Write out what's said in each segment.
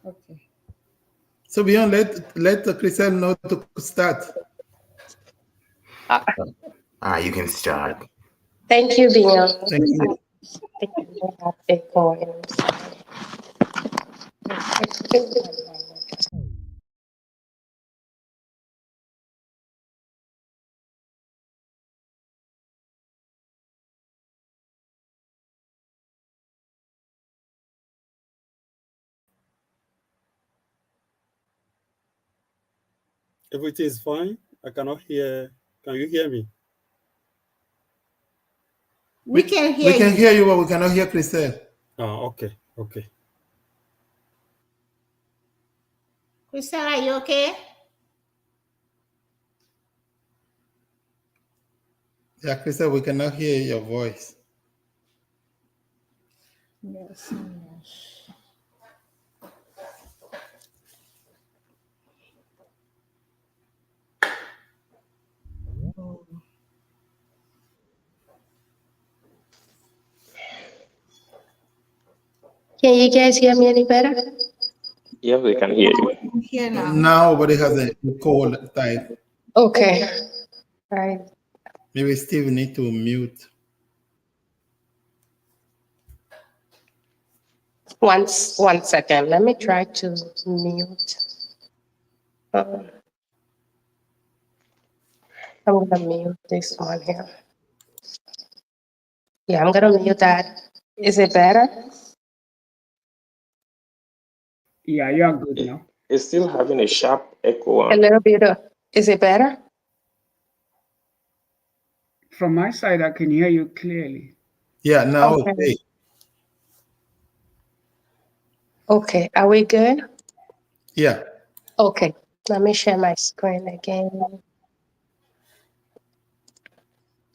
Okay. So beyond, let Chriselle know to start. You can start. Thank you, Beyond. Thank I you. think we have echo inside. Everything is fine. I cannot hear. Can you hear me? We can We hear can you. hear you, but we cannot hear Chriselle. Okay. Okay. Crystal, are you okay? Yeah, Chriselle, we cannot hear your voice. Yes. Yes. Can you guys hear me any better? Yeah, we can hear you. Here now. Now, but it has a cold type. Okay. All right. Maybe Steve need to mute. One second. Let me try to mute. Um, I'm gonna mute this one here. Yeah, I'm gonna mute that. Is it better? Yeah, you are good now. It's still having a sharp echo. A little bit. Is it better? From my side, I can hear you clearly. Yeah, now Okay. okay. Okay. Are we good? Yeah. Okay. Let me share my screen again.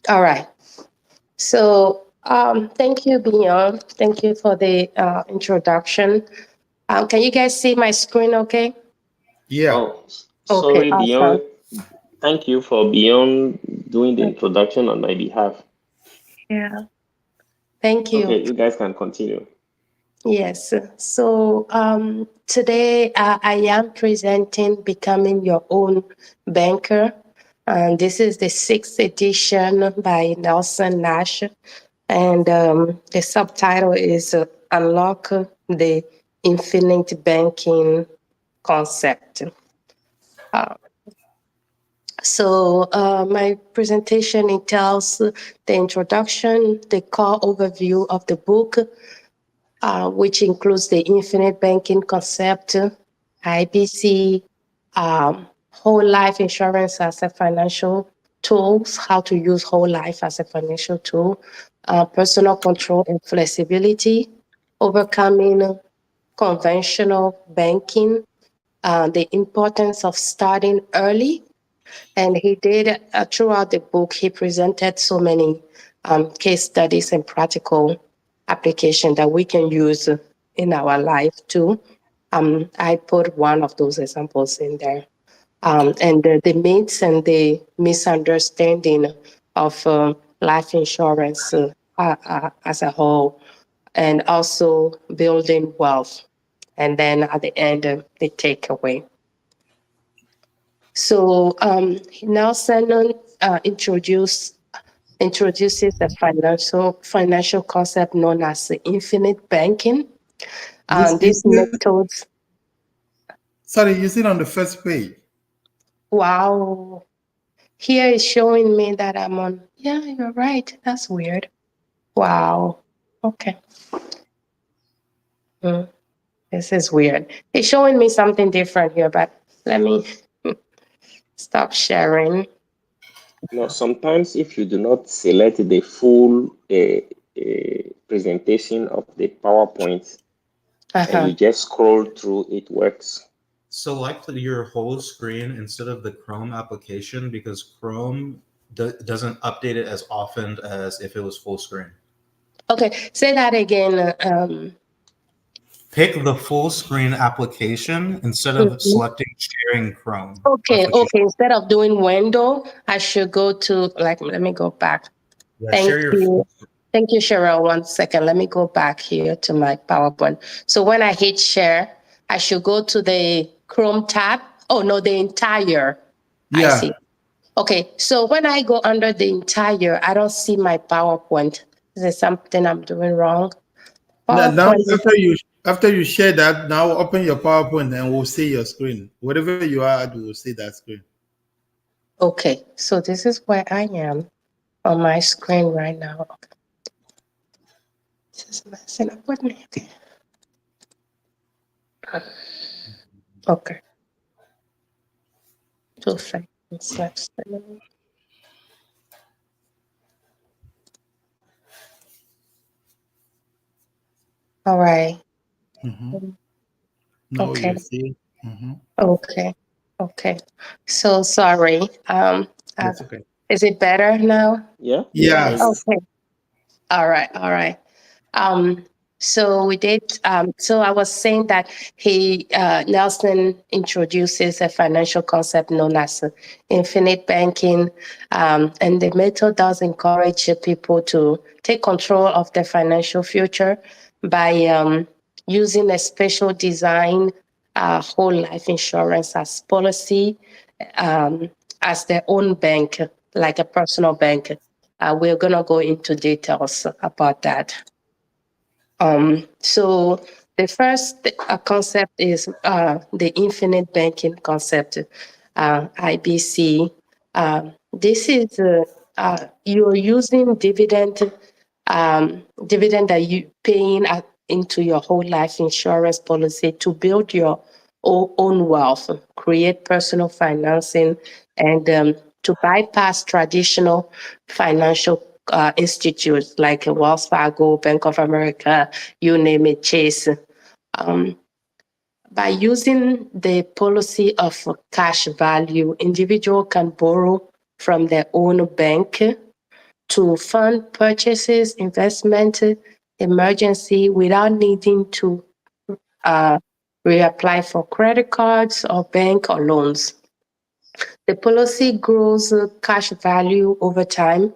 All right. So, thank you, Beyond. Thank you for the introduction. Can you guys see my screen okay? Yeah. Oh, Okay, sorry, awesome. Beyond. Thank you for Beyond doing the introduction on my behalf. Yeah. Thank you. Okay, you guys can continue. Yes. So today I am presenting Becoming Your Own Banker. And this is the 6th edition by Nelson Nash. And the subtitle is Unlock the Infinite Banking Concept. My presentation entails the introduction, the core overview of the book, which includes the infinite banking concept, IBC, whole life insurance as a financial tools, how to use whole life as a financial tool, personal control and flexibility, overcoming conventional banking, the importance of starting early. And he did, throughout the book, he presented so many case studies and practical application that we can use in our life too. I put one of those examples in there. And the myths and the misunderstanding of life insurance as a whole, and also building wealth. And then at the end, the takeaway. So Nelson introduces a financial concept known as infinite banking. These methods. Sorry, you see it on the first page. Wow. Here is showing me that I'm on. Yeah, you're right. That's weird. Wow. Okay. This is weird. It's showing me something different here, but let me stop sharing. Now, sometimes if you do not select the full presentation of the PowerPoint and you just scroll through, it works. Select your whole screen instead of the Chrome application because Chrome doesn't update it as often as if it was full screen. Okay, say that again. Pick the full screen application instead of selecting sharing Chrome. Okay. Instead of doing window, I should go to let me go back. Yeah, Thank share your you. Thank you, Cheryl. 1 second. Let me go back here to my PowerPoint. So when I hit share, I should go to the Chrome tab. Oh, no, the entire. I Yeah. see. Okay, so when I go under the entire, I don't see my PowerPoint. Is there something I'm doing wrong? Now PowerPoint. after you share that, now open your PowerPoint and we'll see your screen. Wherever you are at, we'll see that screen. Okay, so this is where I am on my screen right now. Okay. This is messing up with me. Okay. 2 seconds left. All right. Now Okay. you see. Okay. Okay. So sorry. That's okay. Is it better now? Yeah. Yes. Okay. All right. All right. So we did. So I was saying that Nelson introduces a financial concept known as infinite banking, and the method does encourage people to take control of their financial future by using a special design whole life insurance as policy, as their own bank, like a personal bank. We're gonna go into details about that. So the first concept is the infinite banking concept, IBC. This is you're using dividend that you paying into your whole life insurance policy to build your own wealth, create personal financing, and to bypass traditional financial institutes like Wells Fargo, Bank of America, you name it, Chase. By using the policy of cash value, individual can borrow from their own bank to fund purchases, investment, emergency without needing to reapply for credit cards or bank or loans. The policy grows cash value over time,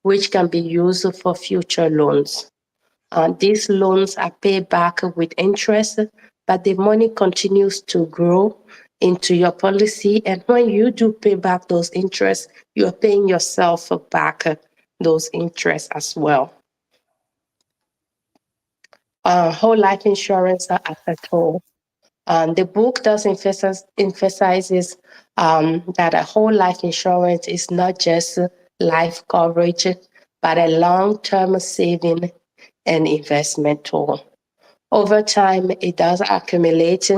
which can be used for future loans. These loans are paid back with interest, but the money continues to grow into your policy. And when you do pay back those interests, you're paying yourself back those interests as well. Whole life insurance as a whole. The book does emphasizes that a whole life insurance is not just life coverage, but a long-term saving and investment tool. Over time, it does accumulate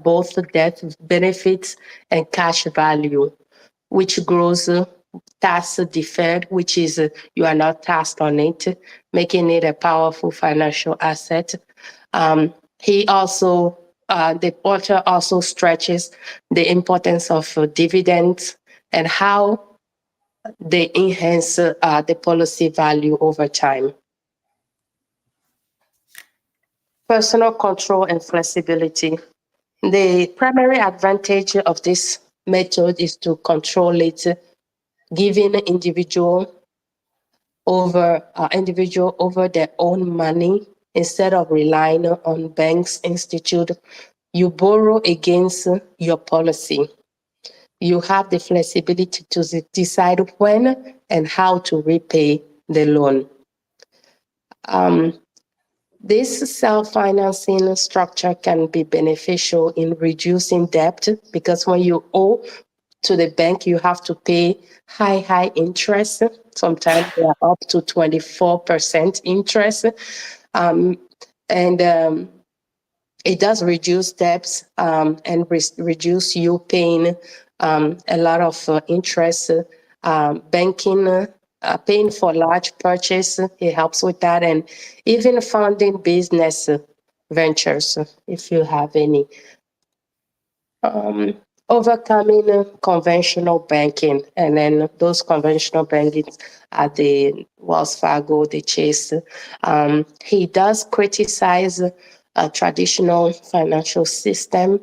both death benefits and cash value, which grows tax deferred, which is you are not taxed on it, making it a powerful financial asset. The author also stretches the importance of dividends and how they enhance the policy value over time. Personal control and flexibility. The primary advantage of this method is to control it, giving individual over their own money instead of relying on banks institute. You borrow against your policy. You have the flexibility to decide when and how to repay the loan. This self-financing structure can be beneficial in reducing debt because when you owe to the bank, you have to pay high interest. Sometimes they are up to 24% interest. It does reduce debts and reduce you paying a lot of interest. Paying for large purchase, it helps with that, and even funding business ventures if you have any. Overcoming conventional banking, and then those conventional banking are the Wells Fargo, the Chase. He does criticize a traditional financial system,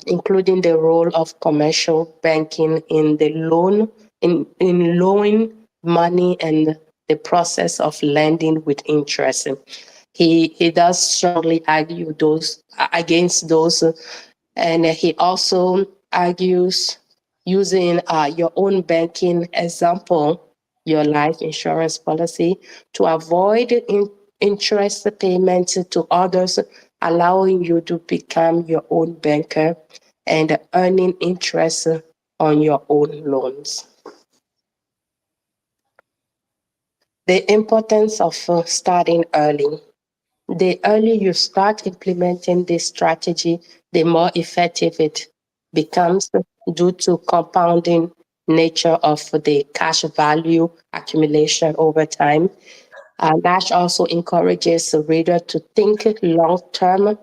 including the role of commercial banking in the loaning money and the process of lending with interest. he does strongly argue those against those, and he also argues using your own banking example, your life insurance policy, to avoid interest payments to others, allowing you to become your own banker and earning interest on your own loans. The importance of starting early. The earlier you start implementing this strategy, the more effective it becomes due to compounding nature of the cash value accumulation over time. Nash also encourages the reader to think long-term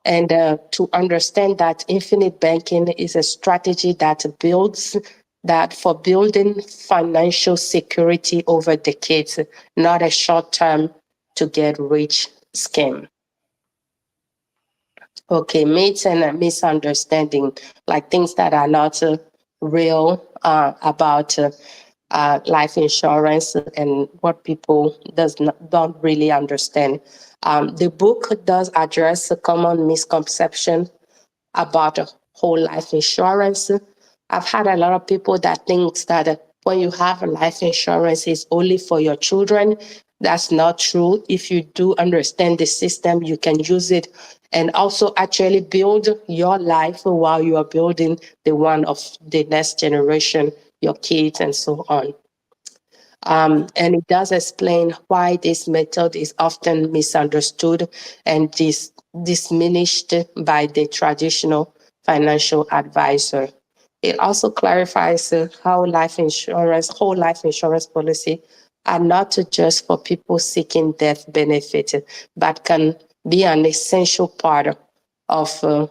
and to understand that infinite banking is a strategy that for building financial security over decades, not a short-term to get rich scheme. Okay, myths and misunderstanding, like things that are not real about life insurance and what people don't really understand. The book does address a common misconception about whole life insurance. I've had a lot of people that thinks that when you have a life insurance, it's only for your children. That's not true. If you do understand the system, you can use it and also actually build your life while you are building the one of the next generation, your kids and so on. And it does explain why this method is often misunderstood and diminished by the traditional financial advisor. It also clarifies how whole life insurance policy are not just for people seeking death benefit, but can be an essential part of a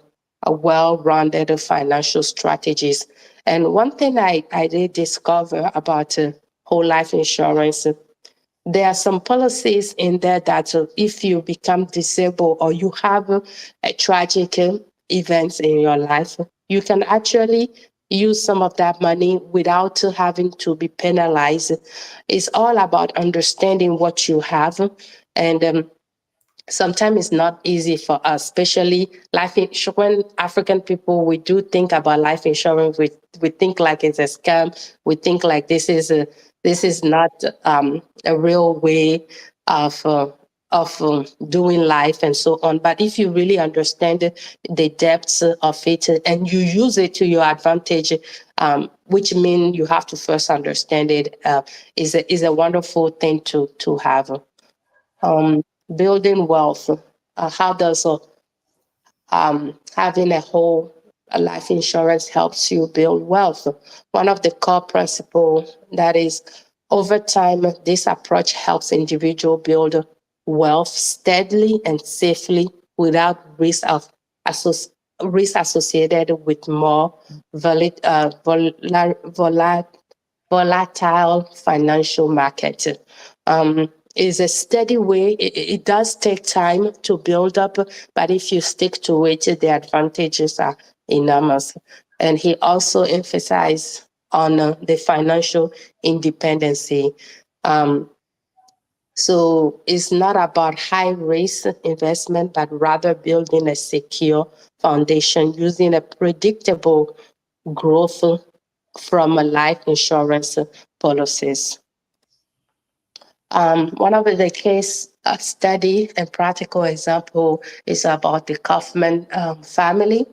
well-rounded financial strategies. And one thing I did discover about whole life insurance, there are some policies in there that if you become disabled or you have a tragic events in your life, you can actually use some of that money without having to be penalized. It's all about understanding what you have, and sometimes it's not easy for us, especially life insurance. When African people, we do think about life insurance, we think like it's a scam. We think like this is not a real way of doing life and so on. But if you really understand the depths of it and you use it to your advantage, which means you have to first understand it, is a wonderful thing to have. Building wealth. How does having a whole life insurance helps you build wealth? One of the core principles that is, over time, this approach helps individuals build wealth steadily and safely without risk associated with more volatile financial market. Is a steady way. It does take time to build up, but if you stick to it, the advantages are enormous. And he also emphasized on the financial independency. So it's not about high risk investment, but rather building a secure foundation using a predictable growth from a life insurance policies. One of the case study and practical example is about the Kaufman family.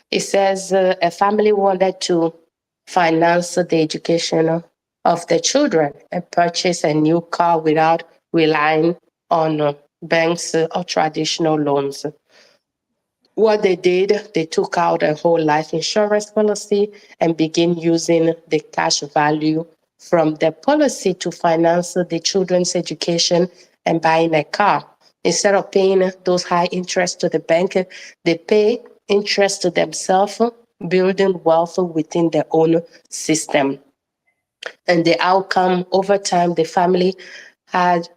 It says a family wanted to finance the education of their children and purchase a new car without relying on banks or traditional loans. What they did, they took out a whole life insurance policy and began using the cash value from the policy to finance the children's education and buying a car. Instead of paying those high interest to the bank, they pay interest to themselves, building wealth within their own system. And the outcome over time, the family has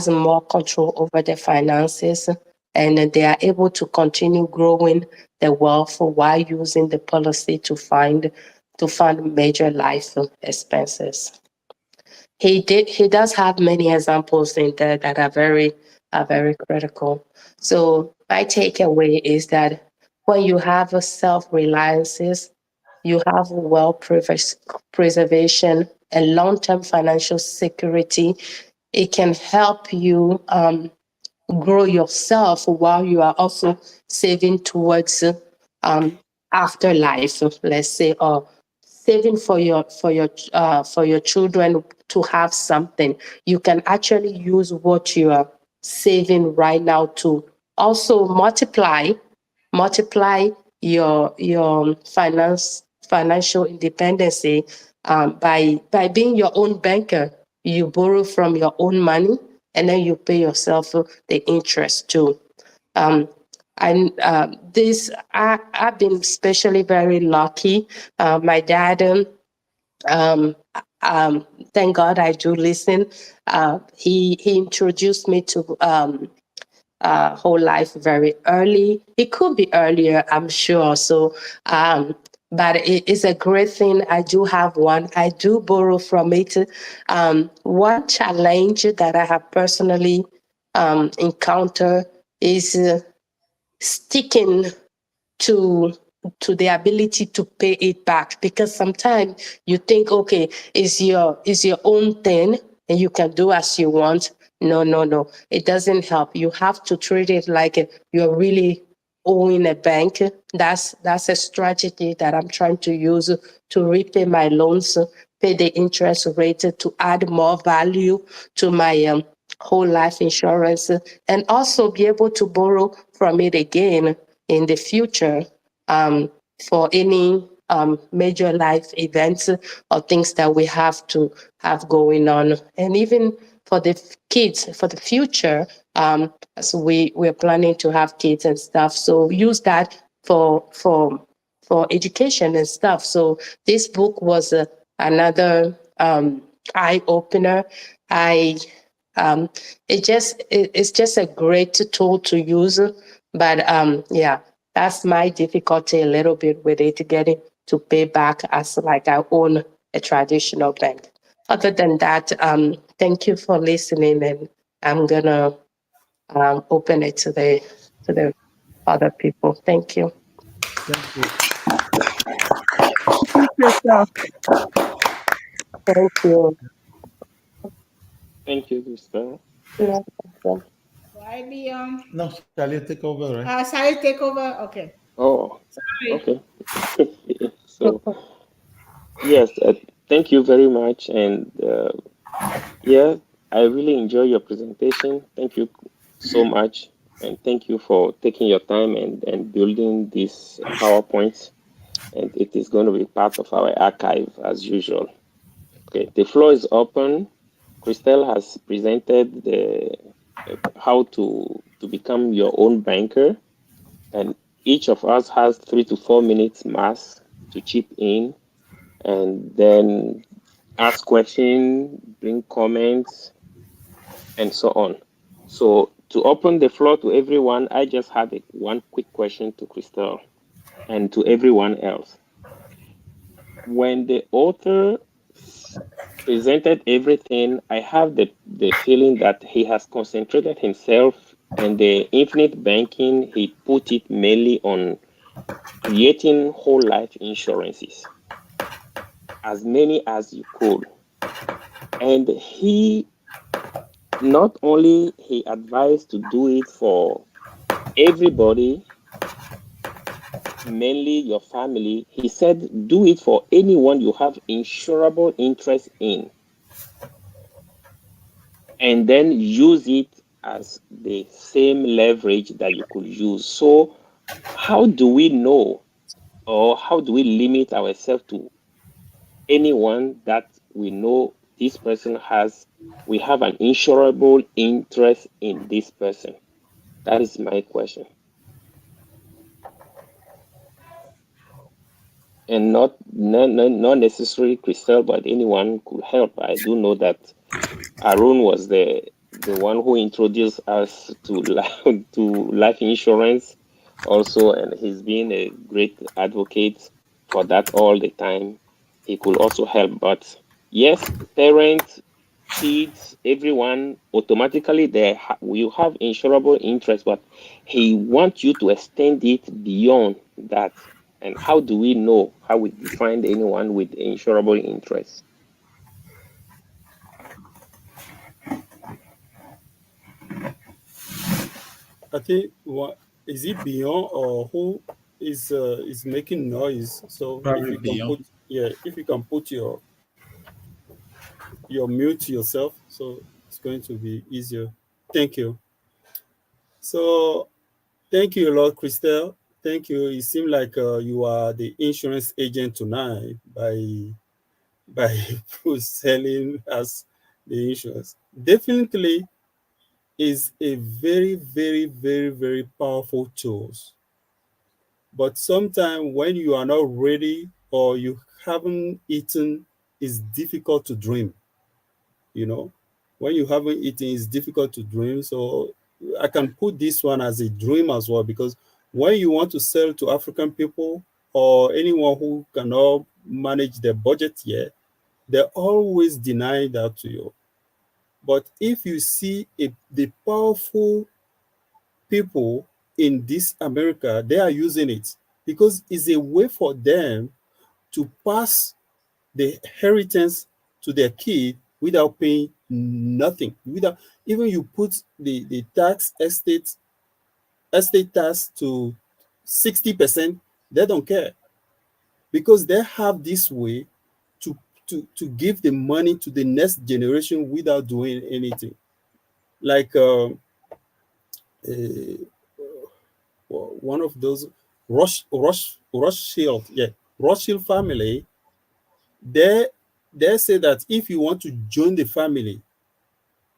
more control over their finances, and they are able to continue growing their wealth while using the policy to fund major life expenses. He does have many examples in there that are very are very critical. So my takeaway is that when you have a self-reliances, you have wealth preservation and long-term financial security. It can help you grow yourself while you are also saving towards afterlife, let's say, or saving for your children to have something. You can actually use what you are saving right now to also multiply your financial independence by being your own banker. You borrow from your own money and then you pay yourself the interest too. I've been especially very lucky. My dad, thank God I do listen. He introduced me to whole life very early. It could be earlier, I'm sure. So, but it's a great thing. I do have one. I do borrow from it. One challenge that I have personally encountered is sticking to the ability to pay it back, because sometimes you think, okay, it's your own thing and you can do as you want. No, it doesn't help. You have to treat it like you're really owing a bank. That's a strategy that I'm trying to use to repay my loans, pay the interest rate, to add more value to my whole life insurance, and also be able to borrow from it again in the future for any major life events or things that we have to have going on. And even for the kids, for the future, as we're planning to have kids and stuff. So use that for education and stuff. So this book was another eye opener. It's just a great tool to use. But yeah, that's my difficulty a little bit with it, getting to pay back as like I own a traditional bank. Other than that, thank you for listening, and I'm gonna open it to the other people. Thank you. Thank you. Thank you. Thank you, Crystal. No problem. Why be No, shall you take over, right? Shall I take over? Okay. Oh, Sorry. okay. So, yes, thank you very much. And yeah, I really enjoy your presentation. Thank you so much. And thank you for taking your time and building this PowerPoint. And it is going to be part of our archive as usual. Okay, the floor is open. Christelle has presented the how to become your own banker, and each of us has 3 to 4 minutes max to chip in, and then ask questions, bring comments, and so on. So to open the floor to everyone, I just had one quick question to Christelle and to everyone else. When the author presented everything, I have the feeling that he has concentrated himself, and the infinite banking, he put it mainly on creating whole life insurances, as many as you could. And he not only he advised to do it for everybody, mainly your family, he said do it for anyone you have insurable interest in, and then use it as the same leverage that you could use. So how do we know, or how do we limit ourselves to anyone that we know this person has, we have an insurable interest in this person? That is my question. And not necessarily Crystal, but anyone could help. I do know that Arun was the one who introduced us to life insurance also, and he's been a great advocate for that all the time. He could also help. But yes, parents, kids, everyone, automatically you have insurable interest, but he wants you to extend it beyond that. And how do we know how we define anyone with insurable interest? I think what is it beyond or who is making noise? So if Probably you can beyond. put, yeah, if you can put your mute yourself, so it's going to be easier. Thank you. So thank you a lot, Christelle. Thank you. It seems like you are the insurance agent tonight by selling us the insurance. Definitely is a very, very, very, very powerful tool. But sometimes when you are not ready or you haven't eaten, it's difficult to dream. You know, when you haven't eaten, it's difficult to dream. So I can put this one as a dream as well, because when you want to sell to African people or anyone who cannot manage their budget yet, they always deny that to you. But if you see the powerful people in this America, they are using it because it's a way for them to pass the inheritance to their kid without paying nothing. Without even you put the tax estate tax to 60%, they don't care because they have this way to to give the money to the next generation without doing anything. Like one of those Rothschild, yeah, Rothschild family, they they say that if you want to join the family,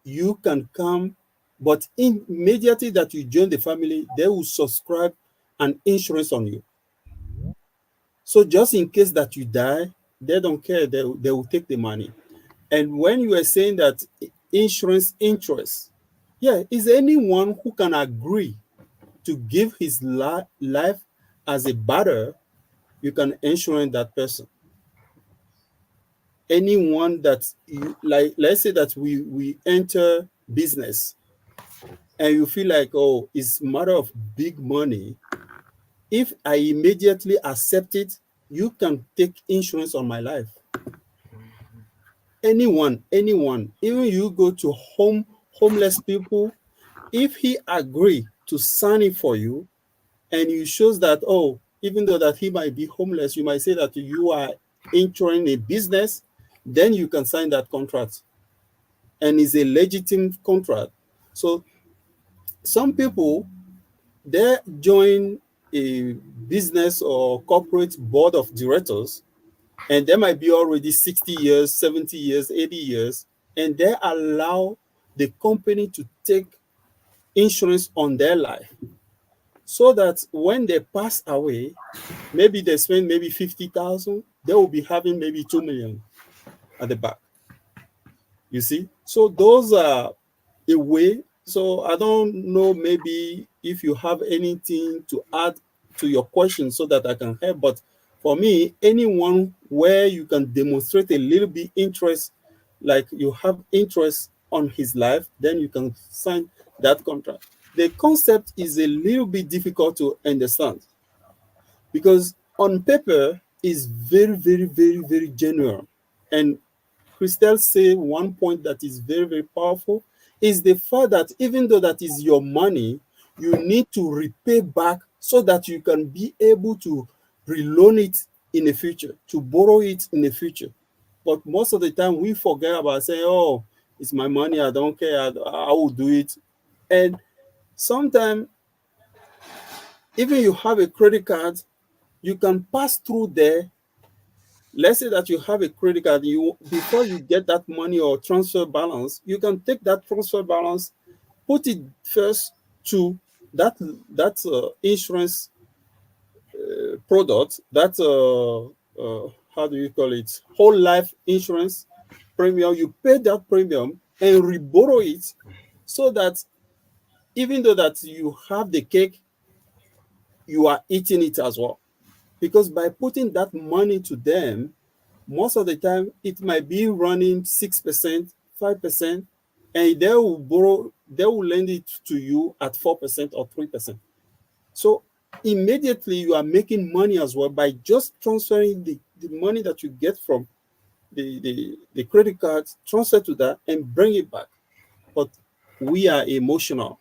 you can come, but immediately that you join the family, they will subscribe an insurance on you. So just in case that you die, they don't care. They will take the money. And when you are saying that insurance interest, yeah, is anyone who can agree to give his life as a barter, you can insure that person. Anyone that you like, let's say that we enter business and you feel like, oh, it's a matter of big money. If I immediately accept it, you can take insurance on my life. Anyone, even you go to homeless people, if he agree to sign it for you, and you shows that, oh, even though that he might be homeless, you might say that you are insuring a business, then you can sign that contract, and it's a legitimate contract. So some people, they join a business or corporate board of directors, and they might be already 60 years, 70 years, 80 years, and they allow the company to take insurance on their life so that when they pass away, maybe they spend maybe 50,000, they will be having maybe 2 million at the back. You see? So those are a way. So I don't know maybe if you have anything to add to your question so that I can help. But for me, anyone where you can demonstrate a little bit interest, like you have interest on his life, then you can sign that contract. The concept is a little bit difficult to understand because on paper is very, very, very, very genuine. And Christelle say one point that is very, very powerful is the fact that even though that is your money, you need to repay back so that you can be able to reloan it in the future, to borrow it in the future. But most of the time we forget about saying, oh, it's my money, I don't care, I will do it. And sometimes even you have a credit card, you can pass through there. Let's say that you have a credit card, you before you get that money or transfer balance, you can take that transfer balance, put it first to that insurance product, that how do you call it, whole life insurance premium. You pay that premium and reborrow it, so that even though that you have the cake, you are eating it as well. Because by putting that money to them, most of the time it might be running 6%, 5%, and they will lend it to you at 4% or 3%. So immediately you are making money as well by just transferring the money that you get from the credit cards, transfer to that and bring it back. But we are emotional.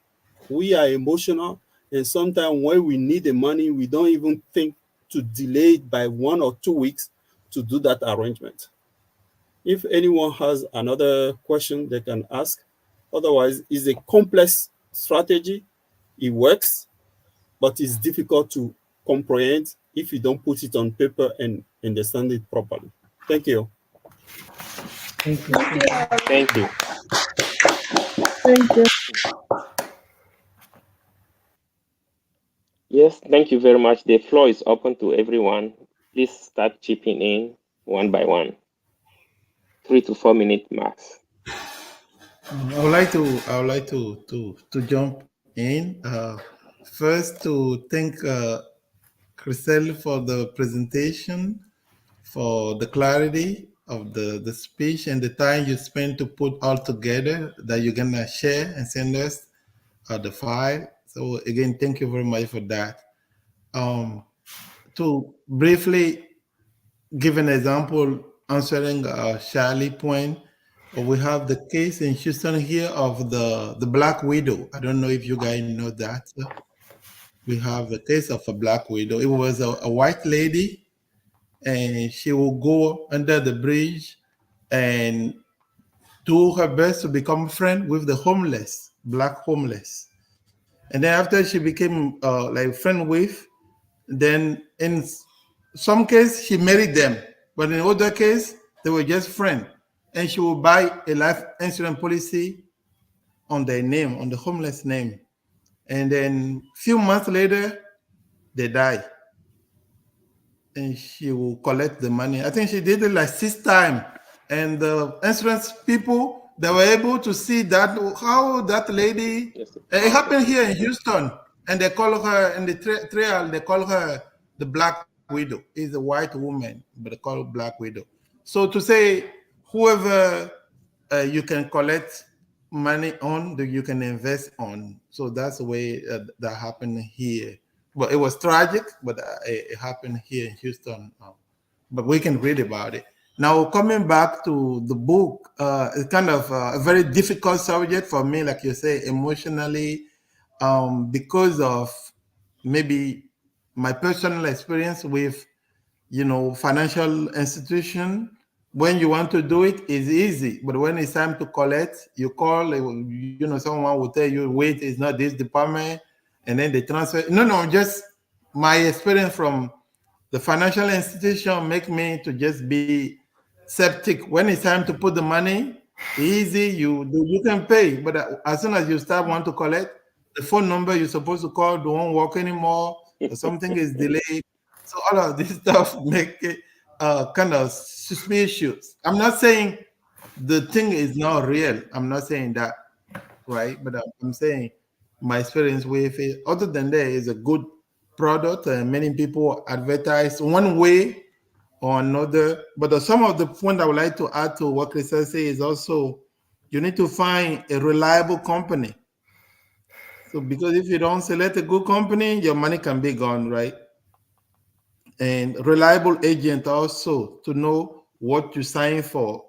We are emotional. And sometimes when we need the money, we don't even think to delay it by 1 or 2 weeks to do that arrangement. If anyone has another question, they can ask. Otherwise, it's a complex strategy. It works, but it's difficult to comprehend if you don't put it on paper and understand it properly. Thank you. Thank you. Thank you. Thank you. Thank you. Yes, thank you very much. The floor is open to everyone. Please start chipping in one by one. 3 to 4 minutes max. I would like to jump in. First, to thank Chriselle for the presentation, for the clarity of the speech and the time you spent to put all together that you're gonna share and send us the file. So again, thank you very much for that. To briefly give an example, answering Charlie point, we have the case in Houston here of the Black Widow. I don't know if you guys know that. We have the case of a Black Widow. It was a white lady, and she will go under the bridge and do her best to become friend with the homeless, Black homeless. And then after she became like friend with, then in some case she married them, but in other case they were just friends. And she will buy a life insurance policy on their name, on the homeless name. And then few months later, they die. And she will collect the money. I think she did it like 6 times. And the insurance people, they were able to see that how that lady, Yes, it happened here in Houston, and they call her in the trial, they call her the Black Widow. Is a white woman, but they call her Black Widow. So to say, whoever you can collect money on, that you can invest on. So that's the way that happened here. But it was tragic, but it happened here in Houston. But we can read about it. Now, coming back to the book, it's kind of a very difficult subject for me, like you say, emotionally, because of maybe my personal experience with, financial institution. When you want to do it, it's easy, but when it's time to collect, you call, someone will tell you, wait, it's not this department, and then they transfer. No, just my experience from the financial institution make me to just be septic. When it's time to put the money, easy, you can pay, but as soon as you start want to collect, the phone number you're supposed to call don't work anymore, or something is delayed. So all of this stuff make it kind of suspicious. I'm not saying the thing is not real. I'm not saying that, right? But I'm saying my experience with it. Other than that, is a good product, and many people advertise one way or another. But some of the point I would like to add to what Christian says is also you need to find a reliable company. So because if you don't select a good company, your money can be gone, right? And reliable agent also to know what you sign for,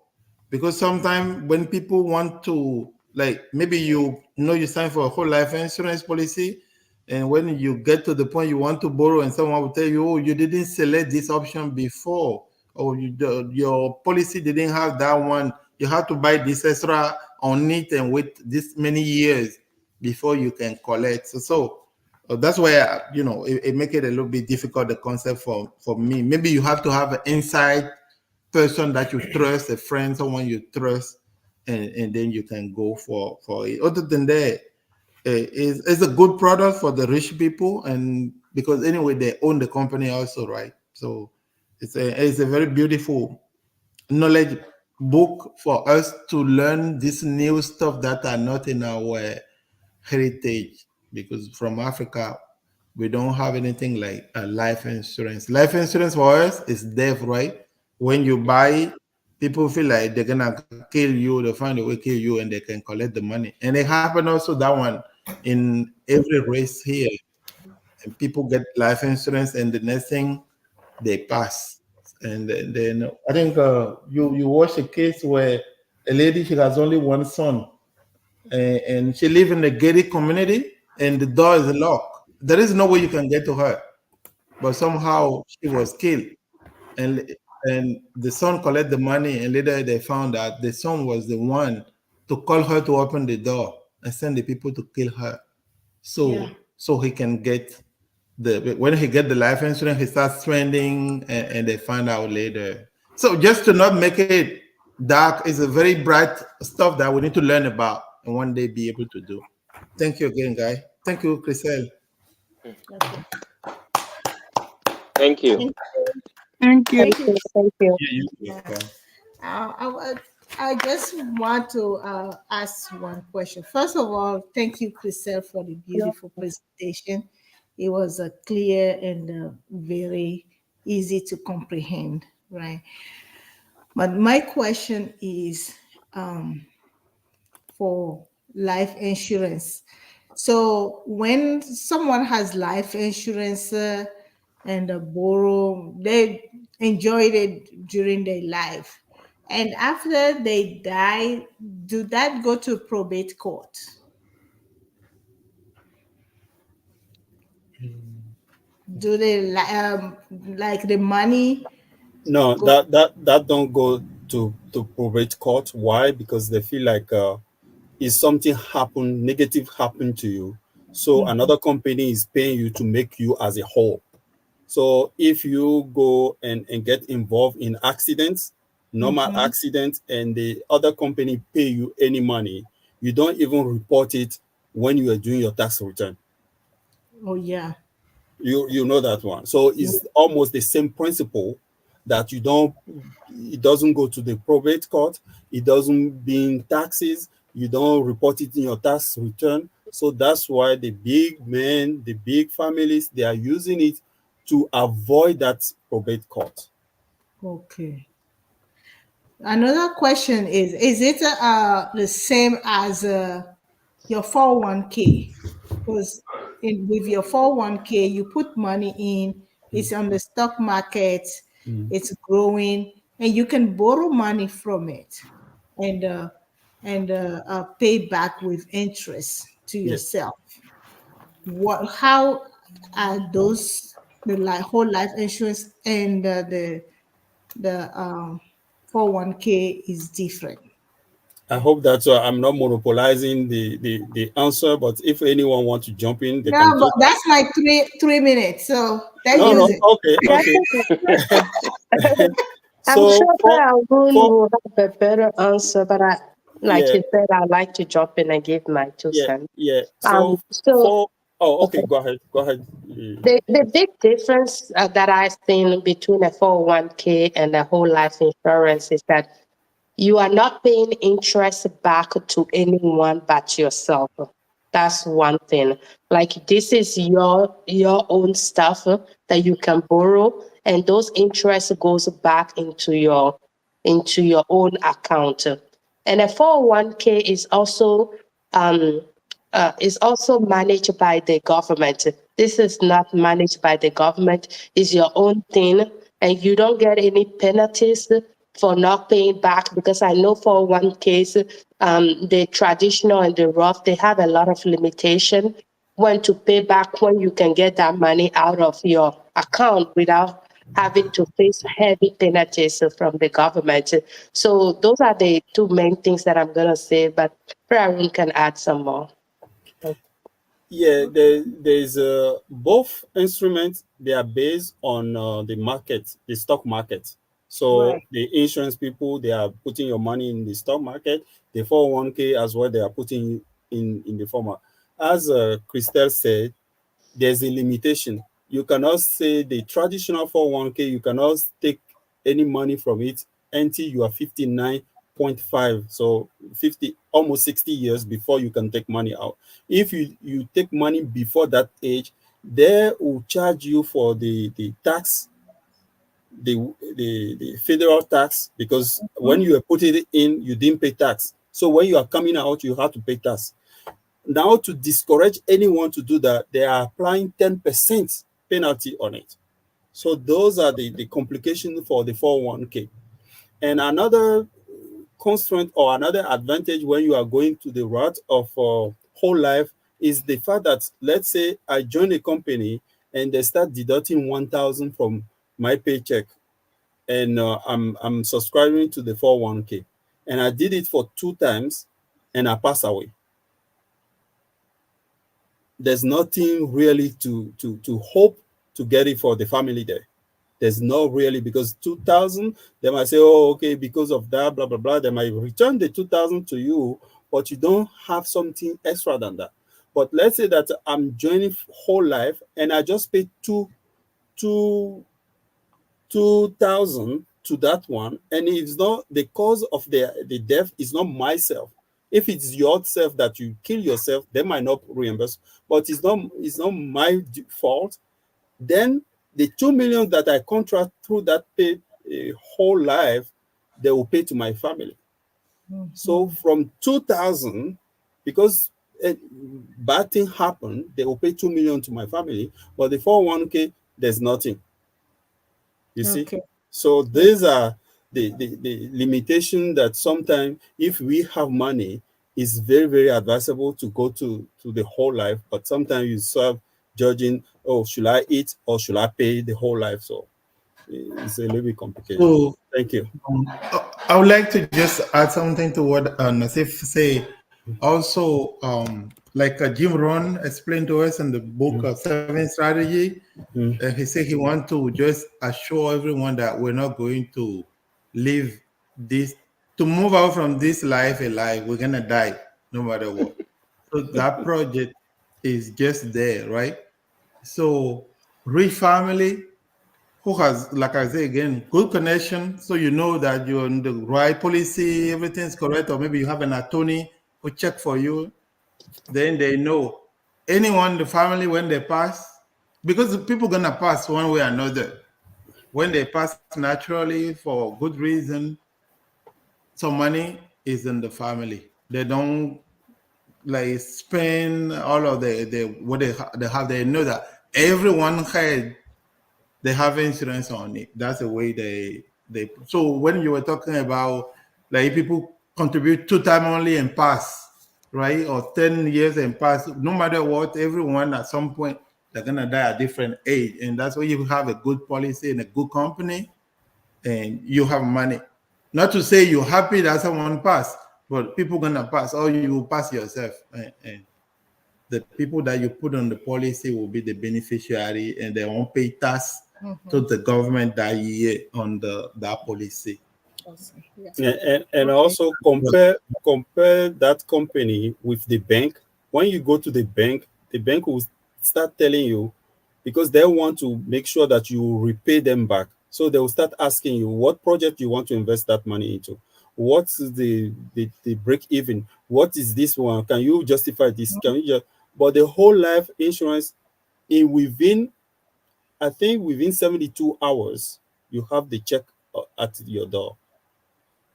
because sometimes when people want to, like, maybe you sign for a whole life insurance policy, and when you get to the point you want to borrow and someone will tell you, oh, you didn't select this option before, or your policy didn't have that one, you have to buy this extra on it and wait this many years before you can collect. So that's why it make it a little bit difficult, the concept for me. Maybe you have to have an inside person that you trust, a friend, someone you trust, and then you can go for it. Other than that, it's a good product for the rich people, and because anyway they own the company also, right? So it's a very beautiful knowledge book for us to learn this new stuff that are not in our heritage, because from Africa we don't have anything like a life insurance. Life insurance for us is death, right? When you buy people feel like they're gonna kill you, they find a way to kill you, and they can collect the money. And it happened also that one in every race here. And people get life insurance, and the next thing they pass. And then I think you watch a case where a lady, she has only one son, and she lives in a gated community, and the door is locked. There is no way you can get to her, but somehow she was killed, and the son collect the money, and later they found out the son was the one to call her to open the door and send the people to kill her, so he can get when he get the life insurance, he starts trending, and they find out later. So just to not make it dark is a very bright stuff that we need to learn about and one day be able to do. Thank you again, guy. Thank you, Chriselle. Thank you. Thank you. Thank you. Thank you. I just want to ask one question. First of all, thank you, Chriselle, for the beautiful presentation. It was clear and very easy to comprehend, right? But my question is for life insurance. So when someone has life insurance and borrow, they enjoyed it during their life. And after they die, do that go to probate court? Do they like the money? No, Go, that don't go to probate court. Why? Because they feel like if something happened, negative happened to you, so another company is paying you to make you as a whole. So if you go and get involved in accidents, normal accidents, and the other company pay you any money, you don't even report it when you are doing your tax return. oh yeah. You know that one. So it's almost the same principle that it doesn't go to the probate court, it doesn't being taxes, you don't report it in your tax return. So that's why the big men, the big families, they are using it to avoid that probate court. Okay. Another question is it the same as your 401k? Because with your 401k, you put money in, it's on the stock market, it's growing, and you can borrow money from it and pay back with interest to Yeah. yourself. How are those whole life insurance and the 401k is different? I hope that I'm not monopolizing the answer, but if anyone wants to jump in, they No, can but jump. that's like three minutes, so let's No, use no, it. okay, okay. I'm So sure for, that Arun for will have a better answer, but like yeah, you said, I'd like to jump in and give my 2 cents. yeah. Um, So so for okay, okay. go ahead. The big difference that I've seen between a 401k and a whole life insurance is that you are not paying interest back to anyone but yourself. That's one thing. Like this is your own stuff that you can borrow, and those interest goes back into your own account. And a 401k is also managed by the government. This is not managed by the government. It's your own thing, and you don't get any penalties for not paying back, because I know for one case, the traditional and the Roth, they have a lot of limitation when to pay back, when you can get that money out of your account without having to face heavy penalties from the government. So those are the two main things that I'm going to say, but Aaron can add some more. Yeah, there's both instruments. They are based on the market, the stock market. So Right. the insurance people, they are putting your money in the stock market. The 401k as well, they are putting in the former. As Christelle said, there's a limitation. You cannot say the traditional 401k, you cannot take any money from it until you are 59.5. So 50, almost 60 years before you can take money out. If you take money before that age, they will charge you for the tax the federal tax, because when you are putting it in, you didn't pay tax. So when you are coming out, you have to pay tax. Now, to discourage anyone to do that, they are applying 10% penalty on it. So those are the complications for the 401k. And another constraint or another advantage when you are going to the route of whole life is the fact that, let's say I join a company and they start deducting 1,000 from my paycheck, and I'm subscribing to the 401k, and I did it for 2 times and I pass away. There's nothing really to hope to get it for the family there. There's no really, because 2,000, they might say, oh, okay, because of that, blah, blah, blah. They might return the 2,000 to you, but you don't have something extra than that. But let's say that I'm joining whole life and I just pay 2,000 to that one, and it's not the cause of the death is not myself. If it's yourself that you kill yourself, they might not reimburse, but it's not my fault. Then the 2 million that I contract through that pay whole life, they will pay to my family. So from 2,000, because bad thing happened, they will pay 2 million to my family, but the 401k, there's nothing. You see? Okay. So these are the limitation that sometimes if we have money, it's very, very advisable to go to the whole life. But sometimes you start judging, oh, should I eat or should I pay the whole life? So it's a little bit complicated. So Thank you. I would like to just add something to what Nasif say. Also, like Jim Rohn explained to us in the book Seven Strategy, he said he wants to just assure everyone that we're not going to live this, to move out from this life alive. We're gonna die no matter what. So that project is just there, right? So rich family who has, like I say again, good connection, so you know that you're in the right policy, everything's correct, or maybe you have an attorney who check for you. Then they know anyone in the family when they pass, because people gonna pass one way or another. When they pass naturally for good reason, some money is in the family. They don't like spend all of the what they have. They know that everyone had, they have insurance on it. That's the way they. So when you were talking about like people contribute 2 times only and pass, right, or 10 years and pass, no matter what, everyone at some point they're gonna die at different age, and that's why you have a good policy and a good company, and you have money. Not to say you're happy that someone passed, but people gonna pass, or you will pass yourself, and the people that you put on the policy will be the beneficiary, and they won't pay tax to the government that year on that policy. Awesome. Yeah. And also compare that company with the bank. When you go to the bank will start telling you, because they want to make sure that you repay them back. So they will start asking you what project you want to invest that money into. What's the break even? What is this one? Can you justify this? Can you just, but the whole life insurance, I think within 72 hours, you have the check at your door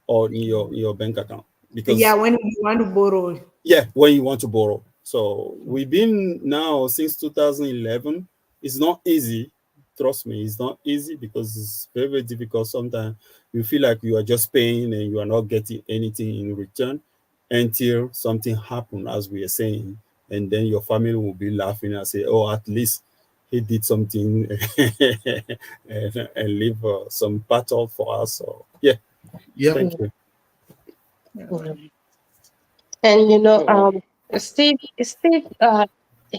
or in your bank account. Because Yeah, when you want to borrow. yeah, when you want to borrow. So we've been now since 2011. It's not easy. Trust me, it's not easy, because it's very, very difficult. Sometimes you feel like you are just paying and you are not getting anything in return until something happens, as we are saying. And then your family will be laughing and say, oh, at least he did something and leave some part off for us. So yeah, Yeah. thank you. And Steve,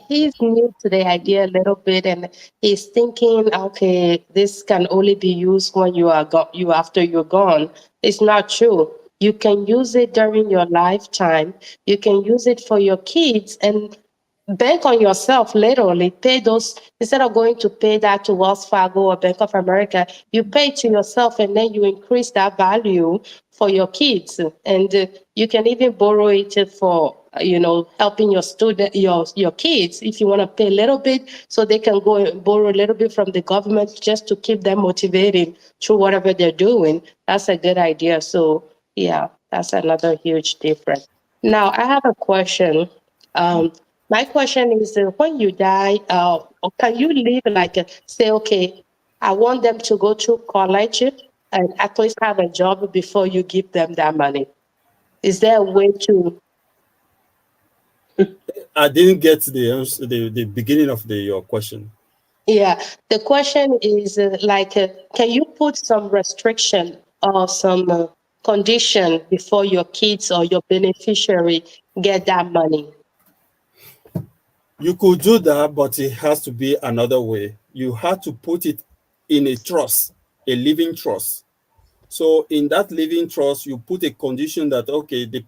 he's new to the idea a little bit, and he's thinking, okay, this can only be used when you are you after you're gone. It's not true. You can use it during your lifetime. You can use it for your kids and bank on yourself. Literally, pay those instead of going to pay that to Wells Fargo or Bank of America. You pay to yourself, and then you increase that value for your kids, and you can even borrow it for helping your student, your kids, if you want to pay a little bit, so they can go and borrow a little bit from the government just to keep them motivated through whatever they're doing. That's a good idea. So yeah, that's another huge difference. Now I have a question. My question is, when you die, can you leave say, okay, I want them to go to college and at least have a job before you give them that money? Is there a way to? I didn't get the beginning of your question. Yeah, the question is can you put some restriction or some condition before your kids or your beneficiary get that money? You could do that, but it has to be another way. You have to put it in a trust, a living trust. So in that living trust, you put a condition that, okay, the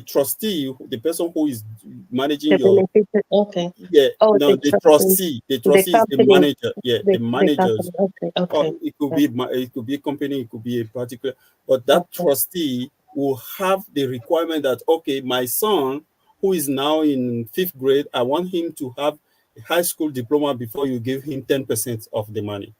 trustee, the person who is managing The your, beneficiary, okay. yeah, Oh, no, the the trustee is the company, manager. Yeah, the the company. managers. Okay, Or okay, it could be a company, it could be a particular, but that okay, trustee will have the requirement that, okay, my son who is now in 5th grade, I want him to have a high school diploma before you give him 10% of the money.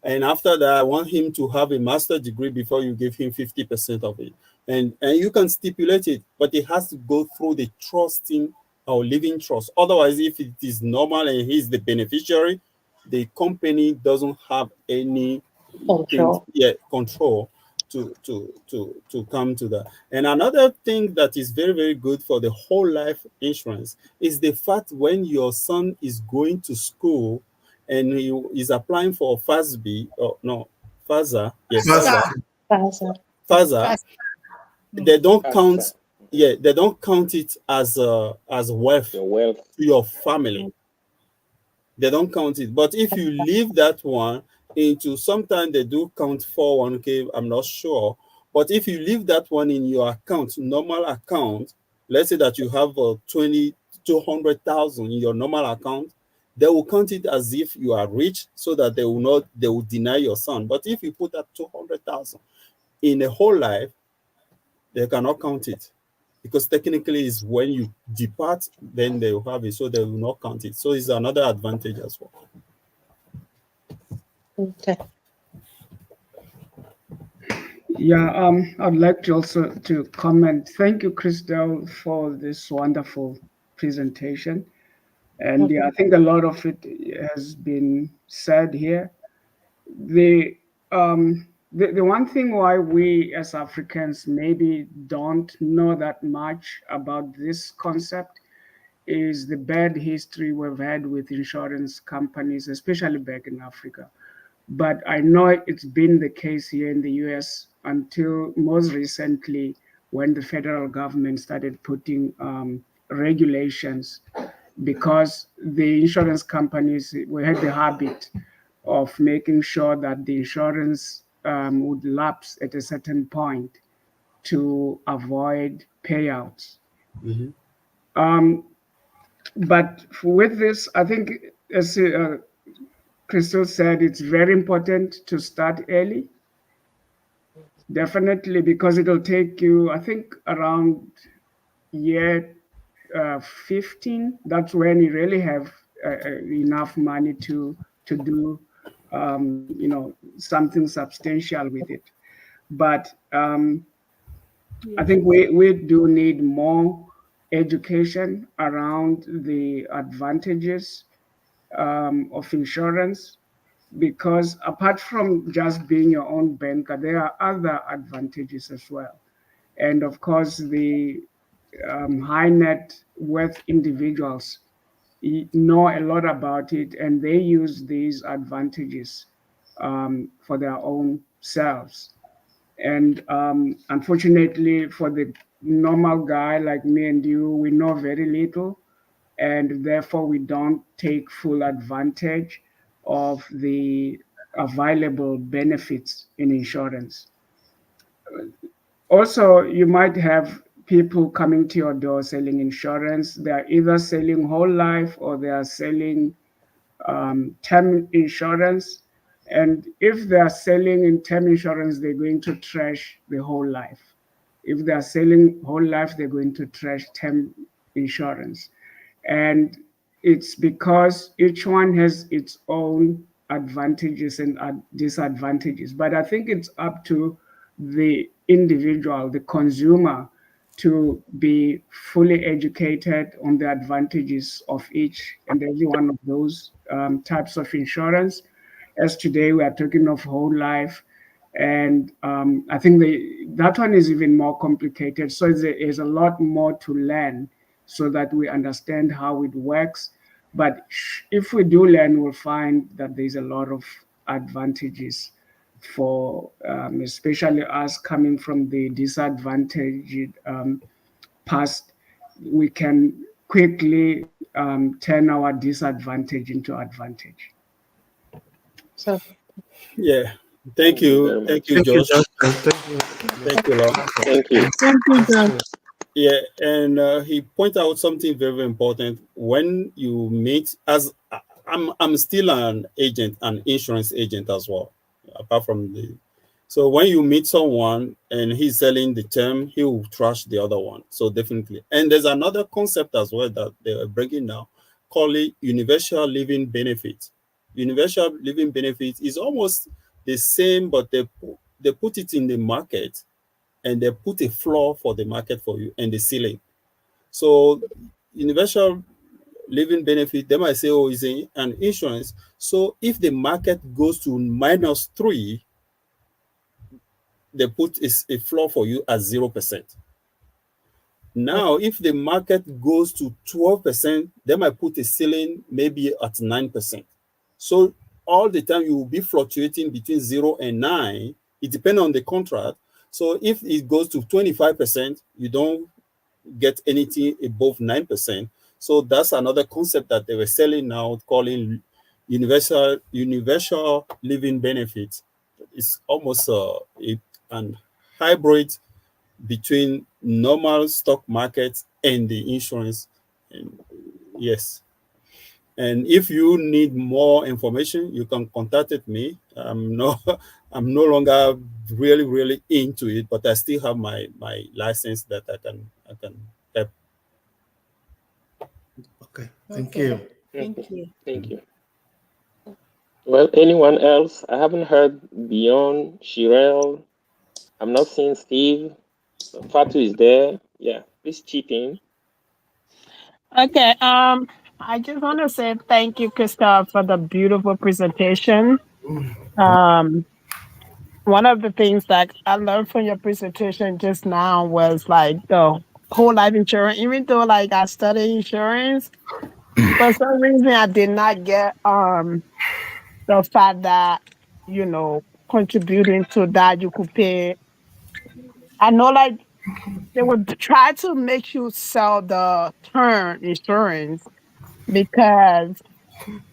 And after that, I want him to have a master's degree before you give him 50% of it. And you can stipulate it, but it has to go through the trusting or living trust. Otherwise, if it is normal and he's the beneficiary, the company doesn't have any things, control. control to come to that. And another thing that is very, very good for the whole life insurance is the fact when your son is going to school and he is applying for FASB, or no, FASA, yeah, Fast. FASA, Plaza. FASA, Fast. they don't Asa, count, yeah, they don't count it as wealth your wealth. to your family. They don't count it. But if you leave that one into, sometimes they do count 401k, I'm not sure. But if you leave that one in your account, normal account, let's say that you have 200,000 in your normal account, they will count it as if you are rich, so that they will deny your son. But if you put that 200,000 in a whole life, they cannot count it, because technically is when you depart, then they will have it, so they will not count it. So it's another advantage as well. Okay. Yeah, I'd like to also to comment. Thank you, Christel, for this wonderful presentation. And yeah, I think a lot of it has been said here. The one thing why we as Africans maybe don't know that much about this concept is the bad history we've had with insurance companies, especially back in Africa. But I know it's been the case here in the US until most recently, when the federal government started putting regulations, because the insurance companies we had the habit of making sure that the insurance would lapse at a certain point to avoid payouts. Mm-hmm. But with this, I think, as Crystal said, it's very important to start early. Definitely, because it'll take you, I think, around year 15. That's when you really have enough money to do, something substantial with it. But I think we do need more education around the advantages of insurance, because apart from just being your own banker, there are other advantages as well. And of course, the high net worth individuals know a lot about it, and they use these advantages for their own selves. And unfortunately, for the normal guy like me and you, we know very little, and therefore we don't take full advantage of the available benefits in insurance. Also, you might have people coming to your door selling insurance. They are either selling whole life or they are selling term insurance. And if they are selling in term insurance, they're going to trash the whole life. If they are selling whole life, they're going to trash term insurance. And it's because each one has its own advantages and disadvantages. But I think it's up to the individual, the consumer, to be fully educated on the advantages of each and every one of those types of insurance. As today we are talking of whole life, and I think that one is even more complicated. So there's a lot more to learn so that we understand how it works. But if we do learn, we'll find that there's a lot of advantages for especially us coming from the disadvantaged past. We can quickly turn our disadvantage into advantage. So, Yeah. Thank you very Thank much. you, Josh. Thank you. Thank you, Lon. Thank you. Thank you, John. Yeah, and he pointed out something very, very important. When you meet, as I'm still an agent, an insurance agent as well, apart from the. So when you meet someone and he's selling the term, he will trash the other one. So definitely, and there's another concept as well that they are bringing now, called it universal living benefit. Universal living benefit is almost the same, but they put it in the market and they put a floor for the market for you and the ceiling. So universal living benefit, they might say, oh, it's an insurance. So if the market goes to -3, they put a floor for you at 0%. Now, if the market goes to 12%, they might put a ceiling maybe at 9%. So all the time you will be fluctuating between 0 and 9. It depends on the contract. So if it goes to 25%, you don't get anything above 9%. So that's another concept that they were selling now, calling universal living benefit. It's almost an hybrid between normal stock market and the insurance. And yes. And if you need more information, you can contact me. I'm no longer really into it, but I still have my license that I can help. Okay. Thank you. Thank you. Thank you. Well, anyone else? I haven't heard Beyond, Shirel. I'm not seeing Steve. Fatu is there. Yeah, please chip in. Okay. I just want to say thank you, Christoph, for the beautiful presentation. Um, One of the things that I learned from your presentation just now was like the whole life insurance. Even though like I study insurance, for some reason I did not get the fact that contributing to that you could pay. I know like they would try to make you sell the term insurance because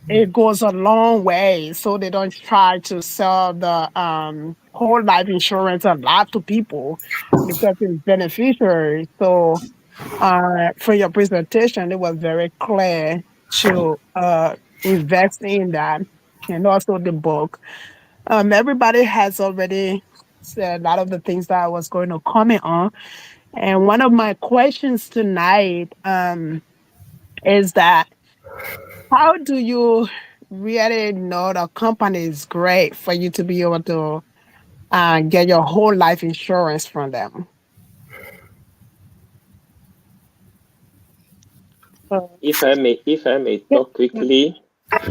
it goes a long way. So they don't try to sell the whole life insurance a lot to people because it's beneficiary. So for your presentation, it was very clear to invest in that, and also the book. Everybody has already said a lot of the things that I was going to comment on. And one of my questions tonight is that how do you really know the company is great for you to be able to get your whole life insurance from them? If I may talk quickly,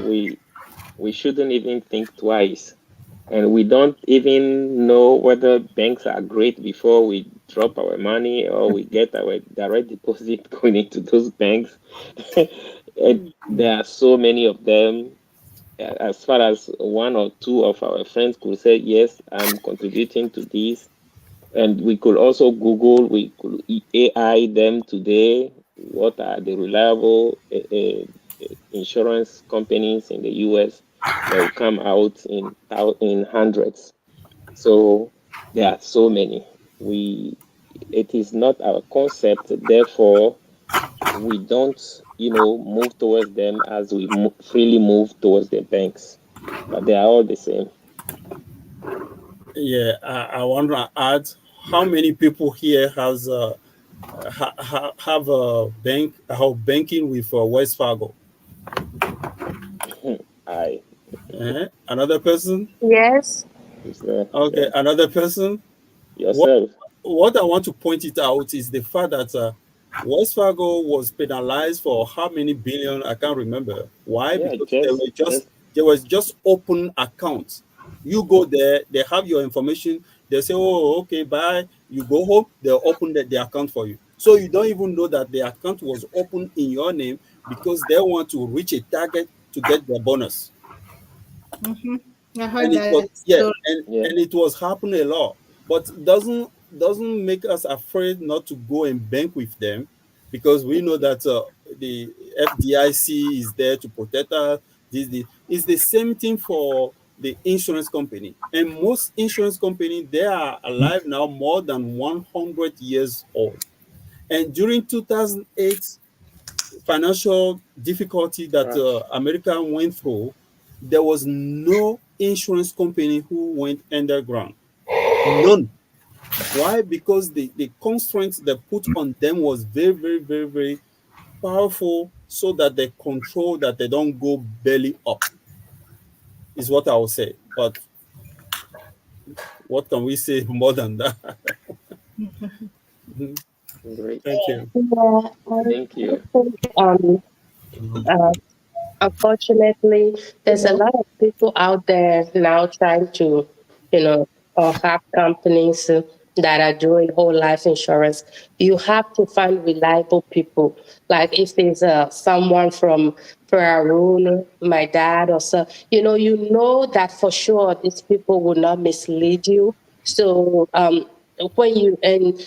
we we shouldn't even think twice. And we don't even know whether banks are great before we drop our money or we get our direct deposit going into those banks. And there are so many of them. As far as one or two of our friends could say, yes, I'm contributing to this. And we could also Google, we could AI them today. What are the reliable insurance companies in the US? They will come out in hundreds. So there are so many. It is not our concept. Therefore, we don't, move towards them as we freely move towards the banks. But they are all the same. Yeah, I want to add how many people here has have a banking with West Fargo? I. Another person? Yes. Who's that? Okay, Yeah. another person. What Yourself. what I want to point it out is the fact that Wells Fargo was penalized for how many billion, I can't remember. Why? Yeah, Because just there was just open accounts. You go there, they have your information. They say, "Oh, okay, bye." You go home, they'll open the account for you. So you don't even know that the account was open in your name because they want to reach a target to get their bonus. Mm-hmm. I heard And it was, that yeah, story. yeah. and it was happening a lot, but doesn't make us afraid not to go and bank with them, because we know that the FDIC is there to protect us. It's the same thing for the insurance company, and most insurance companies, they are alive now more than 100 years old. And during 2008 financial difficulty that Crash. America went through, there was no insurance company who went underground. None. Why? Because the constraints they put on them was very, very, very, very powerful, so that they control that they don't go belly up, is what I would say. But what can we say more than that? Great. Thank you. Yeah, Thank I you. think uh, unfortunately, there's a Hello. lot of people out there now trying to, or have companies that are doing whole life insurance. You have to find reliable people. Like if there's someone from Peru, my dad, or so, you know that for sure these people will not mislead you. So when you and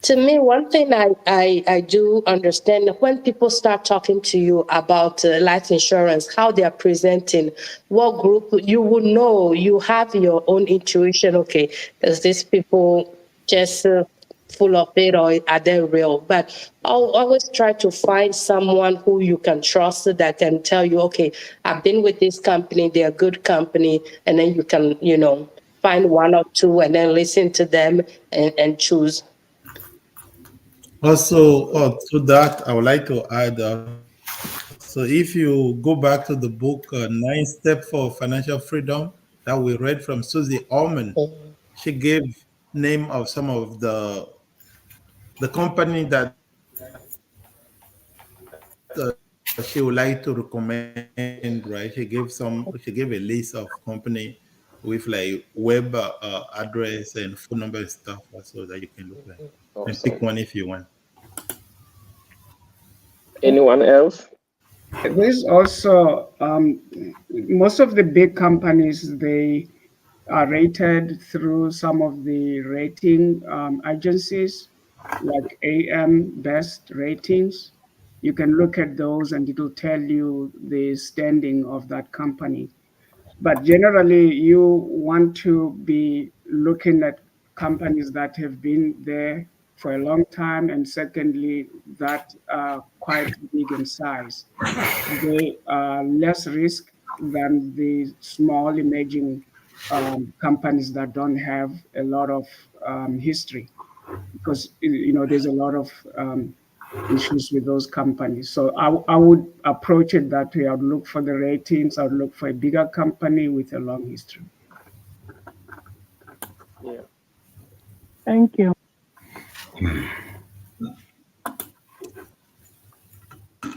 to me, one thing I do understand when people start talking to you about life insurance, how they are presenting, what group you would know, you have your own intuition. Okay, is these people just full of it or are they real? But I'll always try to find someone who you can trust that can tell you, okay, I've been with this company, they're a good company, and then you can, find one or two and then listen to them and choose. Also, to that, I would like to add. So, if you go back to the book Nine Steps for Financial Freedom that we read from Susie Orman, she gave name of some of the company that she would like to recommend. Right? She gave a list of company with like web address and phone number and stuff, so that you can look like and pick one if you want. Awesome. Anyone else? There's also most of the big companies, they are rated through some of the rating agencies like AM Best Ratings. You can look at those and it will tell you the standing of that company. But generally, you want to be looking at companies that have been there for a long time, and secondly, that are quite big in size. They are less risk than the small emerging companies that don't have a lot of history, because there's a lot of issues with those companies. So I would approach it that way. I would look for the ratings. I would look for a bigger company with a long history. Yeah. Thank you.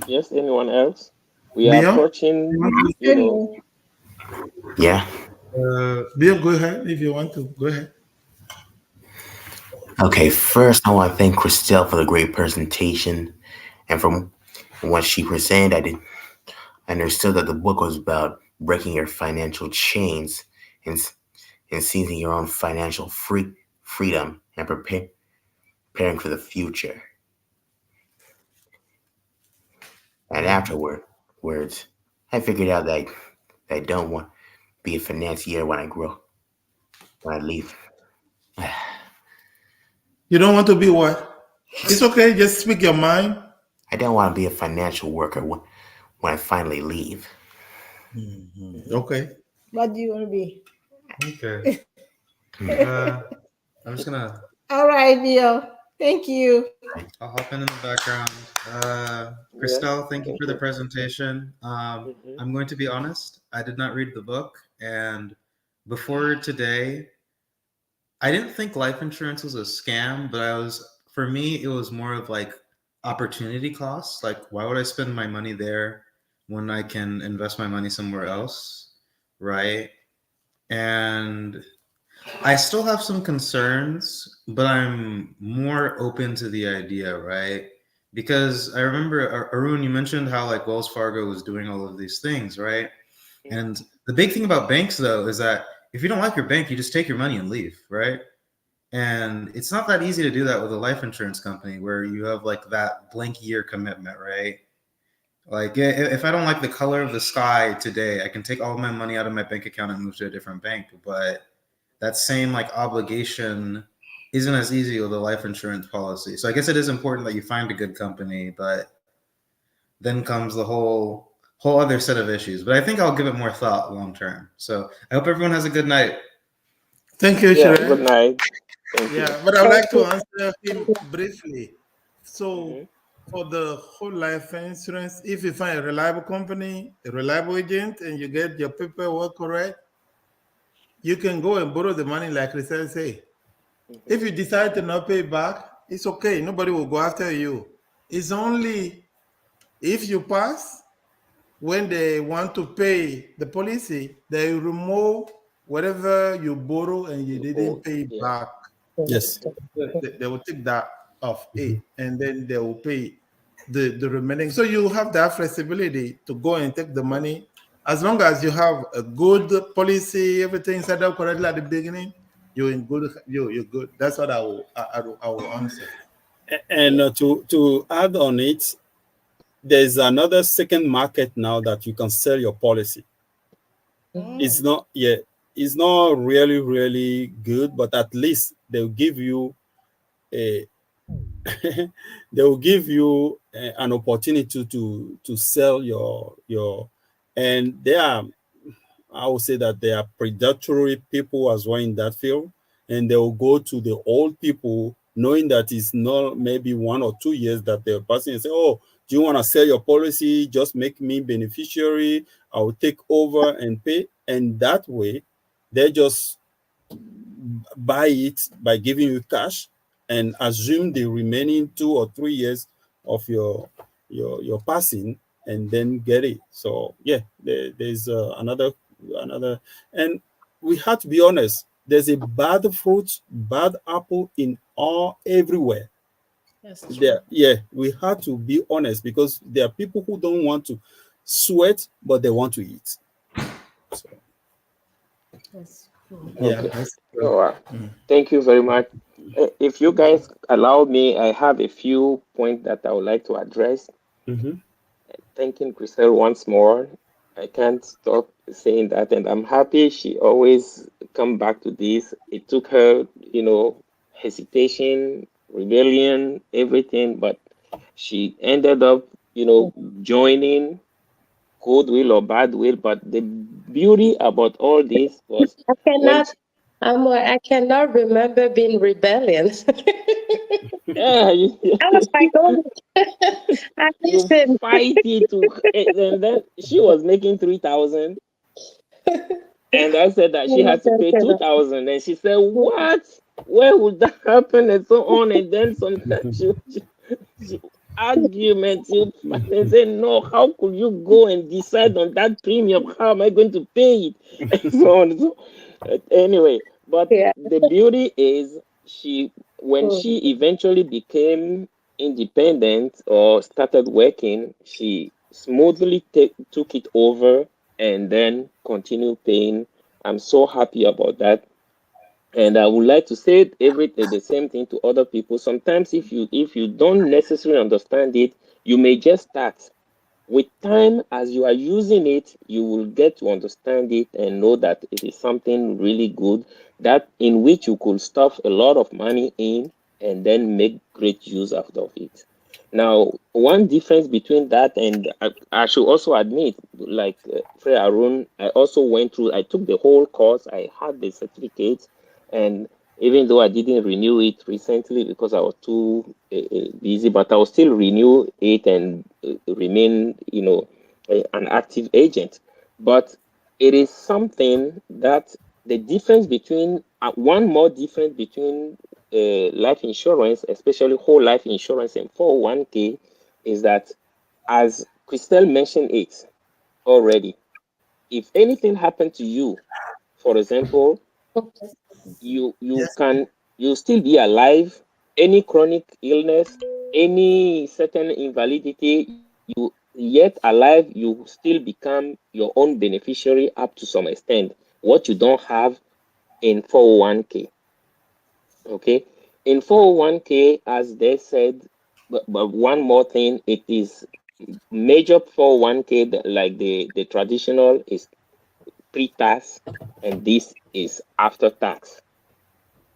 Yes, anyone else? We are Bill, approaching, you want to you say? know, Hello. Yeah. Bill, go ahead if you want to. Go ahead. Okay. First, I want to thank Christelle for the great presentation, and from what she presented, I understood that the book was about breaking your financial chains and and seizing your own financial freedom and preparing for the future. And afterwards, I figured out that I don't want to be a financier when I leave. You don't want to be what? It's okay. Just speak your mind. I don't want to be a financial worker when I finally leave. Okay. What do you want to be? Okay. Uh, I'm just gonna All right, Bill. Thank you. I'll hop in the background. Yeah, Christelle, thank you thank for the you. presentation. Hmm. I'm going to be honest, I did not read the book. And before today, I didn't think life insurance was a scam, but for me, it was more of like opportunity costs. Like, why would I spend my money there when I can invest my money somewhere else? Right. And I still have some concerns, but I'm more open to the idea, right? Because I remember Arun, you mentioned how like Wells Fargo was doing all of these things, right? And the big thing about banks, though, is that if you don't like your bank, you just take your money and leave, right? And it's not that easy to do that with a life insurance company where you have like that blank year commitment, right? Like if I don't like the color of the sky today, I can take all my money out of my bank account and move to a different bank. But that same like obligation isn't as easy with a life insurance policy. So I guess it is important that you find a good company, but then comes the whole other set of issues. But I think I'll give it more thought long term. So I hope everyone has a good night. Thank you, Yeah, good Shere. night. Thank Yeah, you. but I would Thank like to you. answer him briefly. Hmm. So, for the whole life insurance, if you find a reliable company, a reliable agent, and you get your paperwork correct, you can go and borrow the money, like Chriselle say. Hmm. If you decide to not pay back, it's okay. Nobody will go after you. It's only if you pass, when they want to pay the policy, they remove whatever you borrow and you You didn't hold. pay Yeah. back. Yes. They will take that off it, and then they will pay the remaining. So you have that flexibility to go and take the money as long as you have a good policy, everything set up correctly at the beginning. You're in good. You're good. That's what I will answer. And Yeah. to add on it, there's another second market now that you can sell your policy. It's Mm. not yeah, it's not really good, but at least they'll give you a they will give you an opportunity to sell your and they are, I would say that they are predatory people as well in that field, and they will go to the old people knowing that it's not maybe 1 or 2 years that they're passing and say, "Oh, do you want to sell your policy? Just make me beneficiary. I will take over and pay." And that way, they just buy it by giving you cash and assume the remaining 2 or 3 years of your passing and then get it. So yeah, there's another, and we have to be honest. There's a bad fruit, bad apple in all everywhere. That's true. There, yeah, we have to be honest because there are people who don't want to sweat, but they want to eat. So That's true. Yeah, Okay. that's true. So, thank you very much. If you guys allow me, I have a few points that I would like to address. mhm. Thanking Chriselle once more. I can't stop saying that, and I'm happy she always come back to this. It took her, hesitation, rebellion, everything, but she ended up, joining, good will or bad will. But the beauty about all this was I when cannot, she, I cannot remember being rebellious. yeah, I was like, oh, I you listen. fight it to, and then she was making 3,000. And I said that she had to pay 2,000, and she said, "What? Where would that happen?" And so on. And then sometimes she argument, you fight and say, "No, how could you go and decide on that premium? How am I going to pay it?" And so on. So, anyway, but Yeah. the beauty is when Mm. she eventually became independent or started working, she smoothly took it over and then continue paying. I'm so happy about that. And I would like to say the same thing to other people. Sometimes if you don't necessarily understand it, you may just start. With time, as you are using it, you will get to understand it and know that it is something really good that in which you could stuff a lot of money in and then make great use out of it. Now, one difference between that and I should also admit, like Freya Arun, I also went through, I took the whole course, I had the certificate, and even though I didn't renew it recently because I was too busy, but I will still renew it and remain, an active agent. But it is something that the difference between one more difference between life insurance, especially whole life insurance and 401k, is that, as Christelle mentioned it already, if anything happened to you, for example, you Yes. can you still be alive. Any chronic illness, any certain invalidity, you yet alive, you still become your own beneficiary up to some extent, what you don't have in 401k. Okay, in 401k, as they said, but one more thing, it is major 401k, like the traditional is pre-tax, and this is after tax,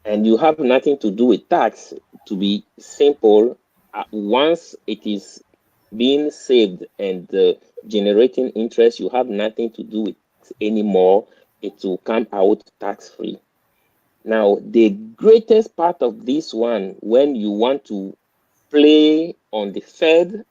and you have nothing to do with tax. To be simple, once it is being saved and generating interest, you have nothing to do with tax anymore. It will come out tax free. Now, the greatest part of this one, when you want to play on the Fed